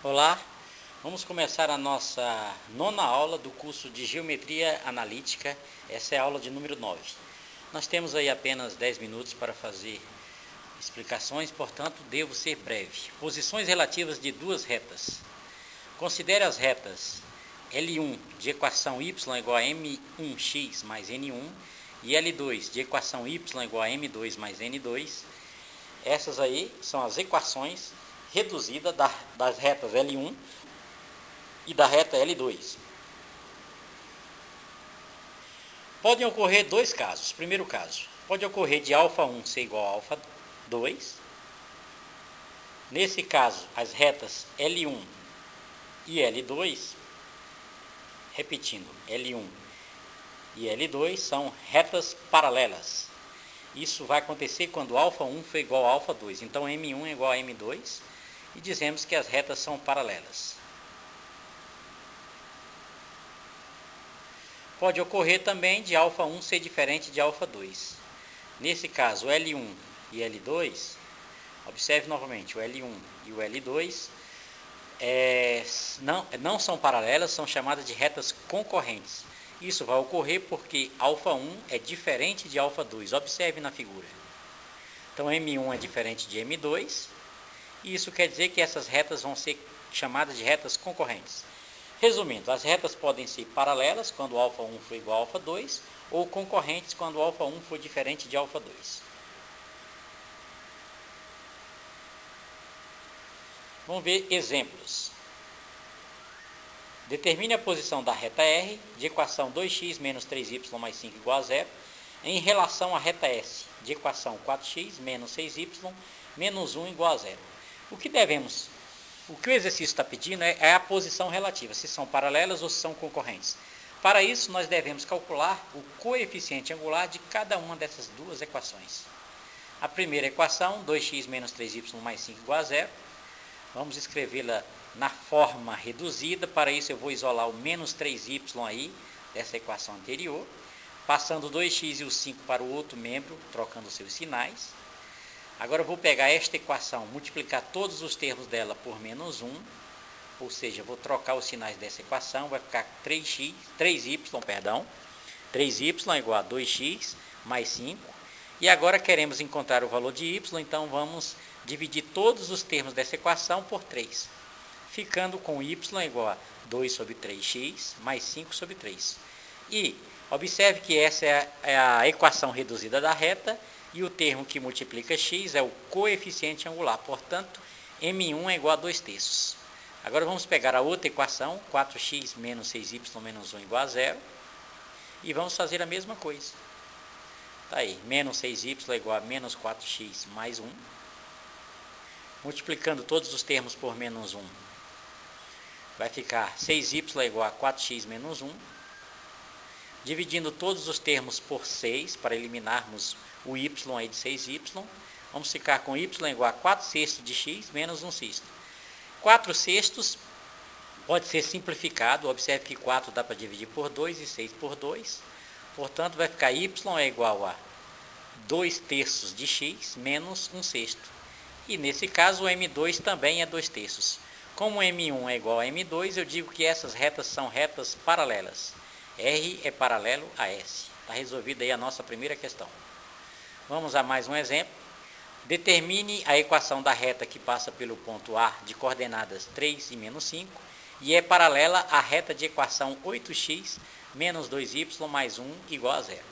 Olá, vamos começar a nossa nona aula do curso de Geometria Analítica. Essa é a aula de número 9. Nós temos aí apenas 10 minutos para fazer explicações, portanto, devo ser breve. Posições relativas de duas retas. Considere as retas L1 de equação y igual a m1x mais n1 e L2 de equação y igual a m2 mais n2. Essas aí são as equações reduzidas das retas L1 e da reta L2. Podem ocorrer dois casos. Primeiro caso, pode ocorrer de α1 ser igual a α2. Nesse caso, as retas L1 e L2, repetindo, L1 e L2 são retas paralelas. Isso vai acontecer quando α1 for igual a α2. Então, M1 é igual a M2 e dizemos que as retas são paralelas. Pode ocorrer também de α1 ser diferente de α2. Nesse caso, L1 e L2, observe novamente, o L1 e o L2 não são paralelas, são chamadas de retas concorrentes. Isso vai ocorrer porque α1 é diferente de α2. Observe na figura. Então, M1 é diferente de M2. E isso quer dizer que essas retas vão ser chamadas de retas concorrentes. Resumindo, as retas podem ser paralelas quando α1 for igual a α2 ou concorrentes quando α1 for diferente de α2. Vamos ver exemplos. Determine a posição da reta R de equação 2x menos 3y mais 5 igual a 0 em relação à reta S de equação 4x menos 6y menos 1 igual a 0. O que o exercício está pedindo é a posição relativa, se são paralelas ou se são concorrentes. Para isso, nós devemos calcular o coeficiente angular de cada uma dessas duas equações. A primeira equação, 2x menos 3y mais 5 igual a 0, vamos escrevê-la na forma reduzida. Para isso, eu vou isolar o menos 3y aí, dessa equação anterior, passando o 2x e o 5 para o outro membro, trocando seus sinais. Agora eu vou pegar esta equação, multiplicar todos os termos dela por menos 1, ou seja, vou trocar os sinais dessa equação, vai ficar 3y igual a 2x mais 5, e agora queremos encontrar o valor de y, então vamos dividir todos os termos dessa equação por 3, ficando com y igual a 2 sobre 3x mais 5 sobre 3. E observe que essa é a equação reduzida da reta, e o termo que multiplica x é o coeficiente angular, portanto, M1 é igual a 2/3. Agora vamos pegar a outra equação, 4x menos 6y menos 1 igual a 0, e vamos fazer a mesma coisa. Está aí, menos 6y é igual a menos 4x mais 1. Multiplicando todos os termos por menos 1, vai ficar 6y é igual a 4x menos 1. Dividindo todos os termos por 6, para eliminarmos o y aí de 6y, vamos ficar com y igual a 4/6 de x menos 1/6. 4/6 pode ser simplificado, observe que 4 dá para dividir por 2 e 6 por 2, portanto vai ficar y é igual a 2/3 de x menos 1/6. E nesse caso o M2 também é 2/3. Como M1 é igual a M2, eu digo que essas retas são retas paralelas. R é paralelo a S. Está resolvida aí a nossa primeira questão. Vamos a mais um exemplo. Determine a equação da reta que passa pelo ponto A de coordenadas 3 e menos 5 e é paralela à reta de equação 8x menos 2y mais 1 igual a 0.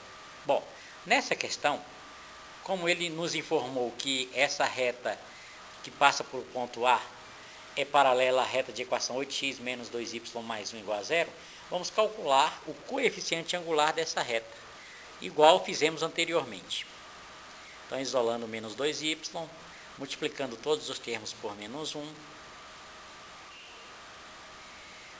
Bom, nessa questão, como ele nos informou que essa reta que passa por ponto A é paralela à reta de equação 8x menos 2y mais 1 igual a 0, vamos calcular o coeficiente angular dessa reta, igual fizemos anteriormente. Então, isolando menos 2y, multiplicando todos os termos por menos 1,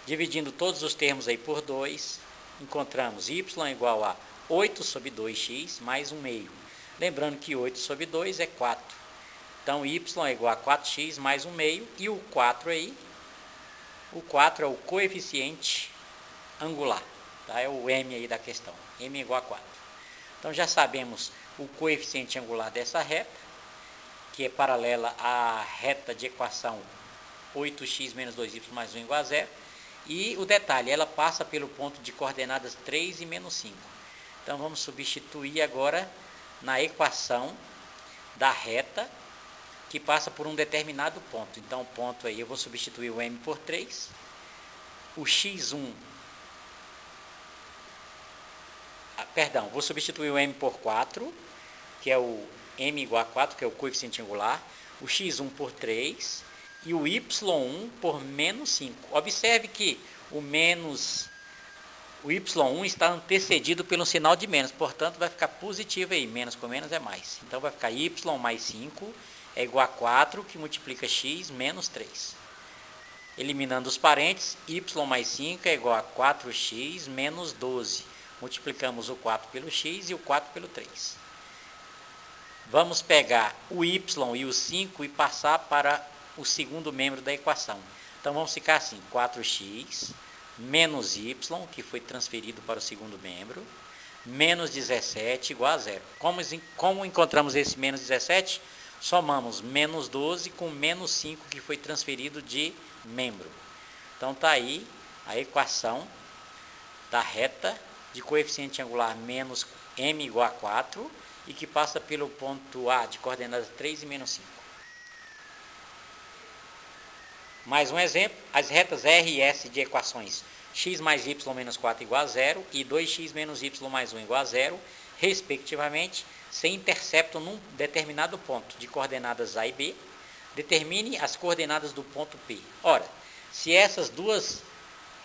dividindo todos os termos aí por 2, encontramos y igual a 8 sobre 2x mais 1 meio. Lembrando que 8 sobre 2 é 4. Então, y é igual a 4x mais 1 meio, e o 4 aí, o 4 é o coeficiente angular, tá? É o m aí da questão, m igual a 4. Então, já sabemos o coeficiente angular dessa reta, que é paralela à reta de equação 8x menos 2y mais 1 igual a 0. E o detalhe, ela passa pelo ponto de coordenadas 3 e menos 5. Então, vamos substituir agora na equação da reta que passa por um determinado ponto. Então, o ponto aí, eu vou substituir o m por 3. O x1... vou substituir o m por 4, que é o m igual a 4, que é o coeficiente angular. O x1 por 3 e o y1 por menos 5. Observe que o y1 está antecedido pelo sinal de menos, portanto vai ficar positivo aí, menos com menos é mais. Então vai ficar y mais 5 é igual a 4, que multiplica x menos 3. Eliminando os parênteses, y mais 5 é igual a 4x menos 12. Multiplicamos o 4 pelo x e o 4 pelo 3. Vamos pegar o y e o 5 e passar para o segundo membro da equação. Então, vamos ficar assim, 4x menos y, que foi transferido para o segundo membro, menos 17 igual a 0. Como encontramos esse menos 17? Somamos menos 12 com menos 5, que foi transferido de membro. Então, está aí a equação da reta de coeficiente angular menos m igual a 4 e que passa pelo ponto A de coordenadas 3 e menos 5. Mais um exemplo, as retas R e S de equações x mais y menos 4 igual a 0 e 2x menos y mais 1 igual a 0, respectivamente, se interceptam num determinado ponto de coordenadas A e B, determine as coordenadas do ponto P. Ora, se essas duas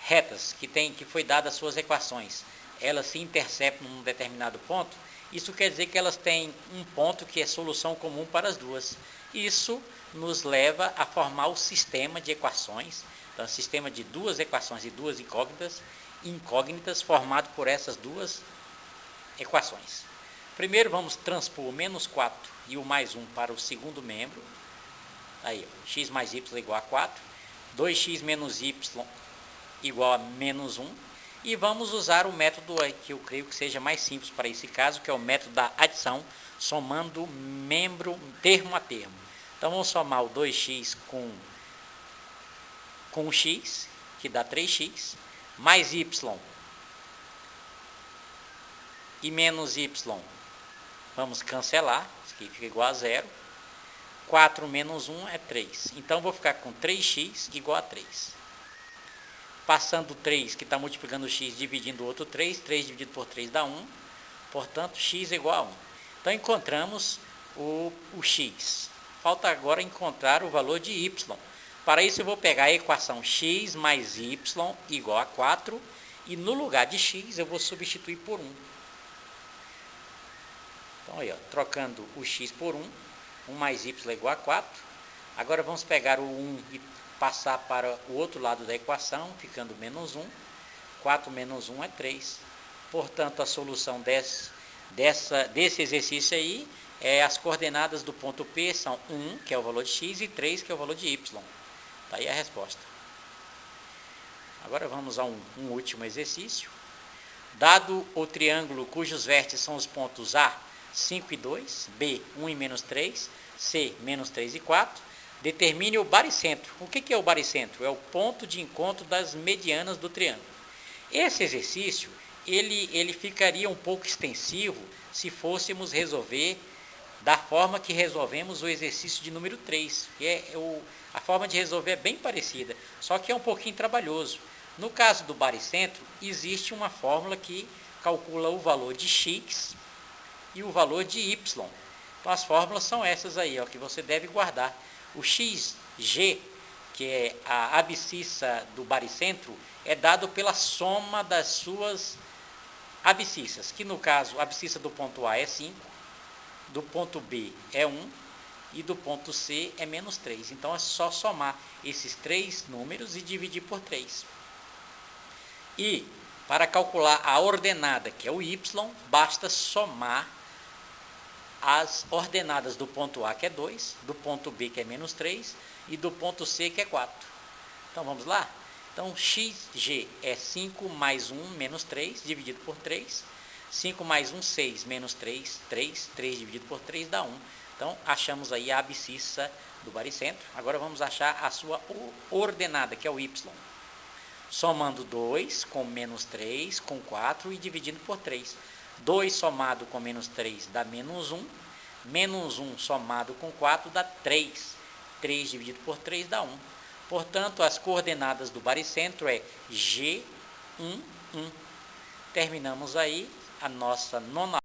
retas que foi dada as suas equações, elas se interceptam num determinado ponto, isso quer dizer que elas têm um ponto que é solução comum para as duas. Isso nos leva a formar o sistema de equações, então, o sistema de duas equações e duas incógnitas formado por essas duas equações. Primeiro, vamos transpor o menos 4 e o mais 1 para o segundo membro. Aí, ó, x mais y igual a 4, 2x menos y igual a menos 1. E vamos usar o método que eu creio que seja mais simples para esse caso, que é o método da adição, somando membro termo a termo. Então, vamos somar o 2x com o x, que dá 3x, mais y e menos y, vamos cancelar, isso aqui fica igual a 0. 4 menos 1 é 3. Então, vou ficar com 3x igual a 3. Passando o 3, que está multiplicando o x, dividindo o outro 3. 3 dividido por 3 dá 1. Portanto, x é igual a 1. Então, encontramos o x. Falta agora encontrar o valor de y. Para isso, eu vou pegar a equação x mais y igual a 4. E no lugar de x, eu vou substituir por 1. Então, aí, ó, trocando o x por 1. 1 mais y é igual a 4. Agora, vamos pegar o 1 e passar para o outro lado da equação, ficando menos 1. 4 menos 1 é 3. Portanto, a solução desse exercício aí, as coordenadas do ponto P são 1, que é o valor de x, e 3, que é o valor de y. Está aí a resposta. Agora vamos a um último exercício. Dado o triângulo cujos vértices são os pontos A, 5 e 2, B, 1 e menos 3, C, menos 3 e 4, determine o baricentro. O que é o baricentro? É o ponto de encontro das medianas do triângulo. Esse exercício, ele ficaria um pouco extensivo se fôssemos resolver da forma que resolvemos o exercício de número 3. A forma de resolver é bem parecida, só que é um pouquinho trabalhoso. No caso do baricentro, existe uma fórmula que calcula o valor de x e o valor de y. Então, as fórmulas são essas aí, ó, que você deve guardar. O xg, que é a abscissa do baricentro, é dado pela soma das suas abscissas, que no caso, a abscissa do ponto A é 5, do ponto B é 1 e do ponto C é menos 3. Então, é só somar esses três números e dividir por 3. E, para calcular a ordenada, que é o y, basta somar as ordenadas do ponto A, que é 2, do ponto B, que é menos 3, e do ponto C, que é 4. Então, vamos lá? Então, xg é 5 mais 1 menos 3, dividido por 3. 5 mais 1, 6, menos 3, 3. 3 dividido por 3 dá 1. Então, achamos aí a abscissa do baricentro. Agora vamos achar a sua ordenada, que é o y. Somando 2 com menos 3, com 4 e dividindo por 3. 2 somado com menos 3 dá menos 1. Menos 1 somado com 4 dá 3. 3 dividido por 3 dá 1. Portanto, as coordenadas do baricentro é G1, 1. Terminamos aí a nossa nona